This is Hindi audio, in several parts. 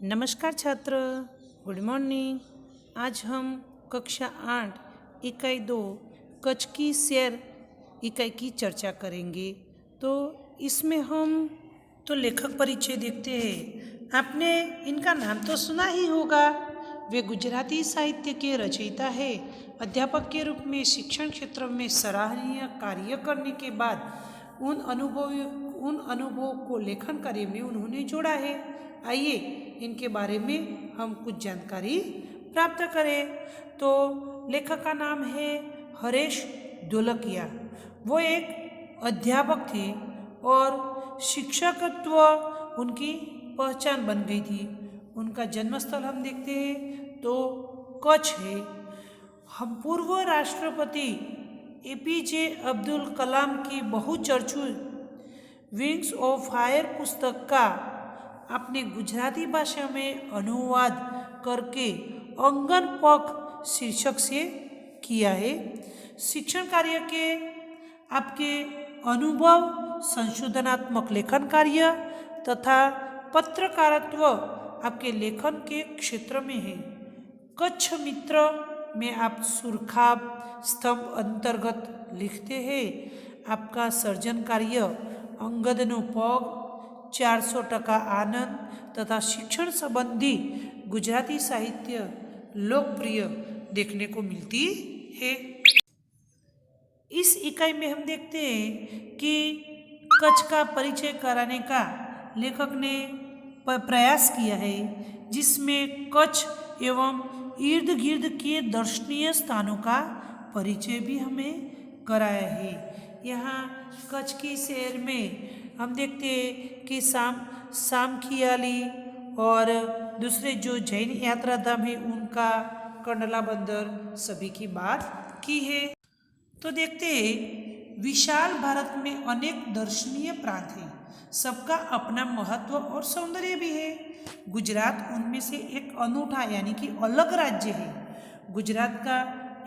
नमस्कार छात्र, गुड मॉर्निंग। आज हम कक्षा 8 इकाई 2 कच्छ की सैर इकाई की चर्चा करेंगे। तो इसमें हम लेखक परिचय देखते हैं। आपने इनका नाम तो सुना ही होगा। वे गुजराती साहित्य के रचयिता है। अध्यापक के रूप में शिक्षण क्षेत्र में सराहनीय कार्य करने के बाद उन अनुभवों को लेखन कार्य में उन्होंने जोड़ा है। आइए इनके बारे में हम कुछ जानकारी प्राप्त करें। तो लेखक का नाम है हरेश ढोलकिया। वो एक अध्यापक थे और शिक्षकत्व उनकी पहचान बन गई थी। उनका जन्मस्थल हम देखते हैं तो कच्छ है। हम पूर्व राष्ट्रपति एपीजे अब्दुल कलाम की बहुचर्चित विंग्स ऑफ फायर पुस्तक का आपने गुजराती भाषा में अनुवाद करके अंगन पख शीर्षक से किया है। शिक्षण कार्य के आपके अनुभव, संशोधनात्मक लेखन कार्य तथा पत्रकारित्व आपके लेखन के क्षेत्र में है। कच्छ मित्र में आप सुरखाब स्तंभ अंतर्गत लिखते हैं। आपका सर्जन कार्य अंगदनो पग, 400% आनंद तथा शिक्षण संबंधी गुजराती साहित्य लोकप्रिय देखने को मिलती है। इस इकाई में हम देखते हैं कि कच्छ का परिचय कराने का लेखक ने प्रयास किया है, जिसमें कच्छ एवं इर्द गिर्द के दर्शनीय स्थानों का परिचय भी हमें कराया है। यहाँ कच्छ की शहर में हम देखते हैं कि सामखियाली और दूसरे जो जैन यात्रा धाम है उनका, कंडला बंदर सभी की बात की है। तो देखते हैं, विशाल भारत में अनेक दर्शनीय प्रांत हैं। सबका अपना महत्व और सौंदर्य भी है। गुजरात उनमें से एक अनूठा यानी कि अलग राज्य है। गुजरात का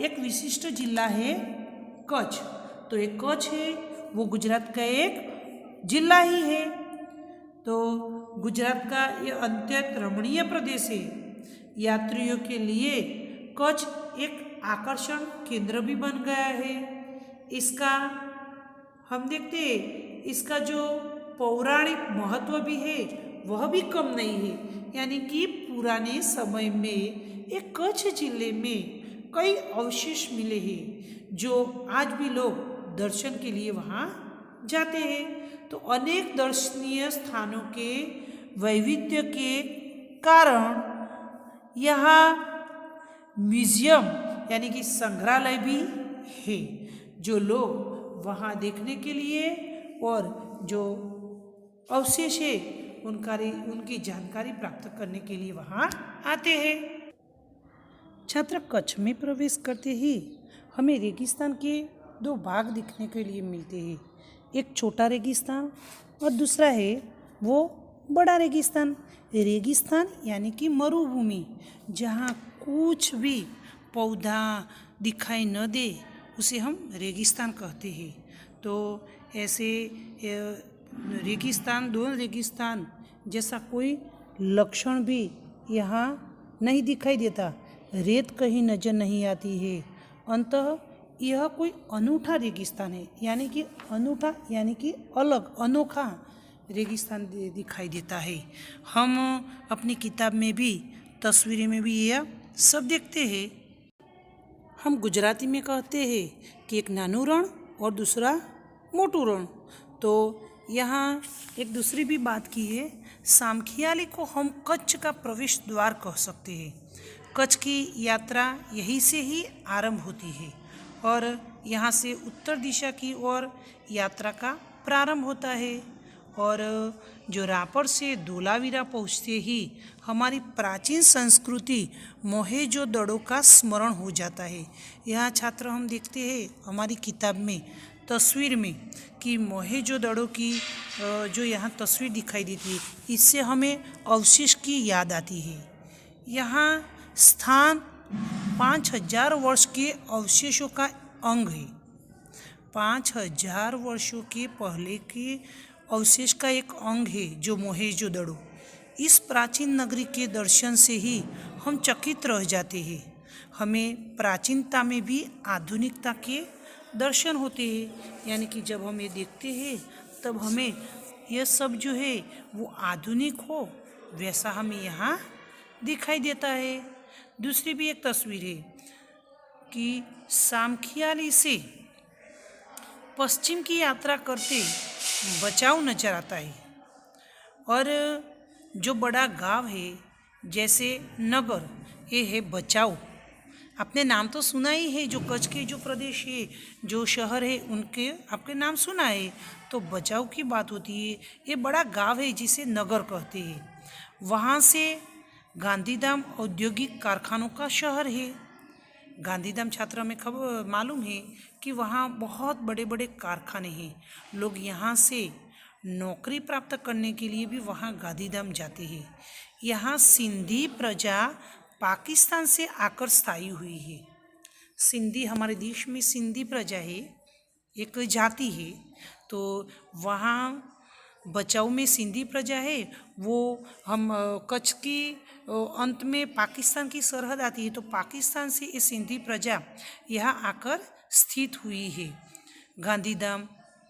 एक विशिष्ट जिला है कच्छ। तो एक कच्छ है वो गुजरात का एक जिला ही है। तो गुजरात का ये अत्यंत रमणीय प्रदेश है। यात्रियों के लिए कच्छ एक आकर्षण केंद्र भी बन गया है। इसका हम देखते हैं, इसका जो पौराणिक महत्व भी है वह भी कम नहीं है। यानी कि पुराने समय में एक कच्छ जिले में कई अवशेष मिले हैं जो आज भी लोग दर्शन के लिए वहाँ जाते हैं। तो अनेक दर्शनीय स्थानों के वैविध्य के कारण यहाँ म्यूजियम यानी कि संग्रहालय भी है, जो लोग वहाँ देखने के लिए और जो अवशेष है उनकी जानकारी प्राप्त करने के लिए वहाँ आते हैं। छात्र, कच्छ में प्रवेश करते ही हमें रेगिस्तान के दो भाग दिखने के लिए मिलते हैं। एक छोटा रेगिस्तान और दूसरा है वो बड़ा रेगिस्तान। रेगिस्तान यानी कि मरुभूमि, जहाँ कुछ भी पौधा दिखाई न दे उसे हम रेगिस्तान कहते हैं। तो ऐसे रेगिस्तान, दोनों रेगिस्तान जैसा कोई लक्षण भी यहाँ नहीं दिखाई देता। रेत कहीं नजर नहीं आती है। अंततः यह कोई अनूठा रेगिस्तान है, यानी कि अनूठा यानी कि अलग, अनोखा रेगिस्तान दिखाई देता है। हम अपनी किताब में भी, तस्वीरें में भी यह सब देखते हैं। हम गुजराती में कहते हैं कि एक नानू रण और दूसरा मोटू रण। तो यहाँ एक दूसरी भी बात की है। सामखियाली को हम कच्छ का प्रवेश द्वार कह सकते हैं। कच्छ की यात्रा यहीं से ही आरंभ होती है और यहाँ से उत्तर दिशा की ओर यात्रा का प्रारंभ होता है। और जो रापड़ से धोलावीरा पहुँचते ही हमारी प्राचीन संस्कृति मोहेंजोदड़ो का स्मरण हो जाता है। यहाँ छात्र हम देखते हैं हमारी किताब में, तस्वीर में, कि मोहेंजोदड़ो की जो यहाँ तस्वीर दिखाई देती है, इससे हमें अवशेष की याद आती है। यहाँ स्थान 5000 वर्ष के अवशेषों का अंग है। 5000 वर्षों के पहले के अवशेष का एक अंग है जो मोहेंजोदड़ो। इस प्राचीन नगरी के दर्शन से ही हम चकित रह जाते हैं। हमें प्राचीनता में भी आधुनिकता के दर्शन होते हैं, यानी कि जब हम ये देखते हैं तब हमें यह सब जो है वो आधुनिक हो वैसा हमें यहाँ दिखाई देता है। दूसरी भी एक तस्वीर है कि सामखियाली से पश्चिम की यात्रा करते बचाव नजर आता है, और जो बड़ा गांव है जैसे नगर, ये है बचाव। आपने नाम तो सुना ही है, जो कच्छ के जो प्रदेश है, जो शहर है, उनके आपके नाम सुना है। तो बचाव की बात होती है। ये बड़ा गांव है जिसे नगर कहते हैं। वहाँ से गांधीधाम औद्योगिक कारखानों का शहर है। गांधीधाम छात्रा में खबर मालूम है कि वहाँ बहुत बड़े बड़े कारखाने हैं। लोग यहाँ से नौकरी प्राप्त करने के लिए भी वहाँ गांधीधाम जाते हैं। यहाँ सिंधी प्रजा पाकिस्तान से आकर स्थायी हुई है। सिंधी, हमारे देश में सिंधी प्रजा है, एक जाति है। तो वहाँ बचाव में सिंधी प्रजा है। वो हम कच्छ की अंत में पाकिस्तान की सरहद आती है, तो पाकिस्तान से ये सिंधी प्रजा यहाँ आकर स्थित हुई है। गांधीधाम,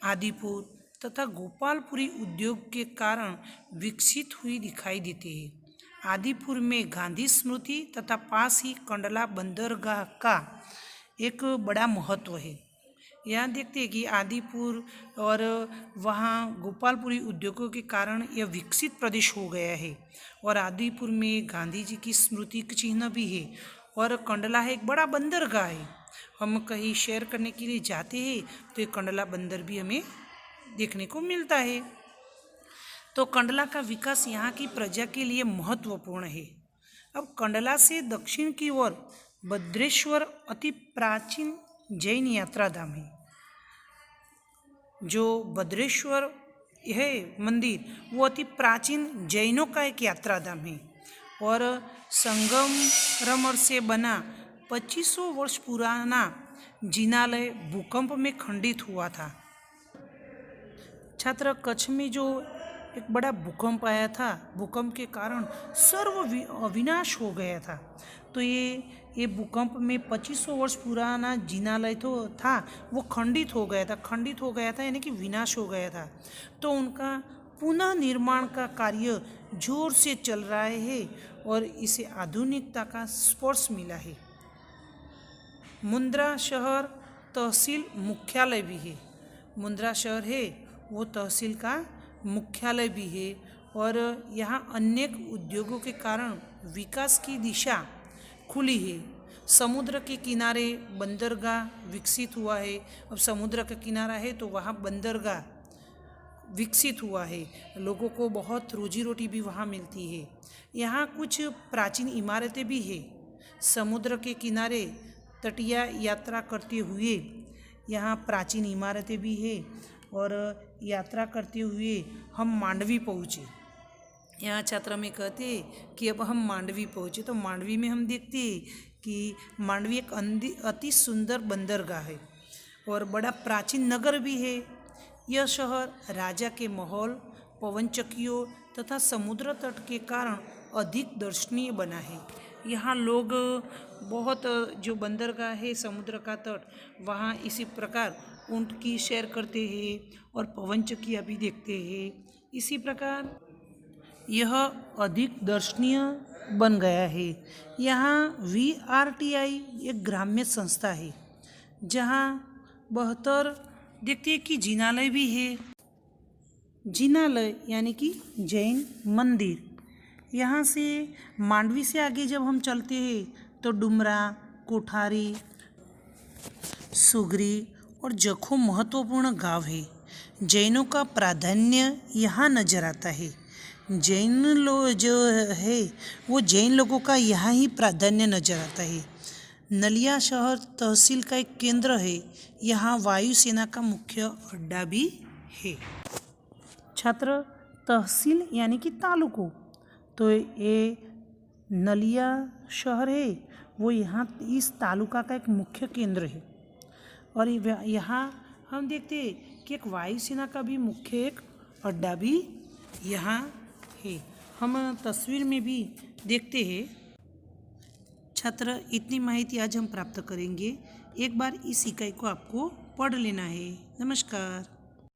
आदिपुर तथा गोपालपुरी उद्योग के कारण विकसित हुई दिखाई देते हैं। आदिपुर में गांधी स्मृति तथा पास ही कंडला बंदरगाह का एक बड़ा महत्व है। यहाँ देखते हैं कि आदिपुर और वहाँ गोपालपुरी उद्योगों के कारण यह विकसित प्रदेश हो गया है। और आदिपुर में गांधी जी की स्मृति का चिन्ह भी है, और कंडला है एक बड़ा बंदरगाह है। हम कहीं शेयर करने के लिए जाते हैं तो ये कंडला बंदर भी हमें देखने को मिलता है। तो कंडला का विकास यहाँ की प्रजा के लिए महत्वपूर्ण है। अब कंडला से दक्षिण की ओर भद्रेश्वर अति प्राचीन जैन यात्रा धाम है। जो भद्रेश्वर है मंदिर, वो अति प्राचीन जैनों का एक यात्रा धाम है, और संगमरमर से बना 2500 वर्ष पुराना जिनालय भूकंप में खंडित हुआ था। छात्र, कच्छ में जो एक बड़ा भूकंप आया था, भूकंप के कारण सर्व विनाश हो गया था। तो ये भूकंप में 2500 वर्ष पुराना जिनालय तो था, वो खंडित हो गया था यानी कि विनाश हो गया था। तो उनका पुनः निर्माण का कार्य जोर से चल रहा है, और इसे आधुनिकता का स्पर्श मिला है। मुंद्रा शहर तहसील मुख्यालय भी है। मुंद्रा शहर है वो तहसील का मुख्यालय भी है, और यहाँ अनेक उद्योगों के कारण विकास की दिशा खुली है। समुद्र के किनारे बंदरगाह विकसित हुआ है। अब समुद्र का किनारा है तो वहाँ बंदरगाह विकसित हुआ है। लोगों को बहुत रोजी रोटी भी वहाँ मिलती है। यहाँ कुछ प्राचीन इमारतें भी हैं। समुद्र के किनारे तटीय यात्रा करते हुए यहाँ प्राचीन इमारतें भी हैं, और यात्रा करते हुए हम मांडवी पहुँचे। यहाँ छात्रा में कहते कि अब हम मांडवी पहुँचे, तो मांडवी में हम देखते कि मांडवी एक अति सुंदर बंदरगाह है और बड़ा प्राचीन नगर भी है। यह शहर राजा के महल, पवन चक्कियों तथा समुद्र तट के कारण अधिक दर्शनीय बना है। यहाँ लोग बहुत, जो बंदरगाह है समुद्र का तट, वहाँ इसी प्रकार ऊँट की सैर करते हैं और पवन चक्कियाँ भी देखते हैं। इसी प्रकार यह अधिक दर्शनीय बन गया है। यहाँ VRTI एक ग्राम्य संस्था है, जहाँ 72 देखते हैं कि जिनालय भी है। जिनालय यानी कि जैन मंदिर। यहाँ से मांडवी से आगे जब हम चलते हैं तो डुमरा, कोठारी, सुगरी और जखो महत्वपूर्ण गांव है। जैनों का प्राधान्य यहाँ नजर आता है। जैन लोग जो है वो जैन लोगों का यहाँ ही प्राधान्य नजर आता है। नलिया शहर तहसील का एक केंद्र है। यहाँ वायुसेना का मुख्य अड्डा भी है। छात्र, तहसील यानी कि तालुको, तो ये नलिया शहर है वो यहाँ इस तालुका का एक मुख्य केंद्र है। और यहाँ हम देखते हैं कि एक वायुसेना का भी मुख्य एक अड्डा भी यहाँ है। हम तस्वीर में भी देखते हैं। छात्र, इतनी माहिती आज हम प्राप्त करेंगे। एक बार इस इकाई को आपको पढ़ लेना है। नमस्कार।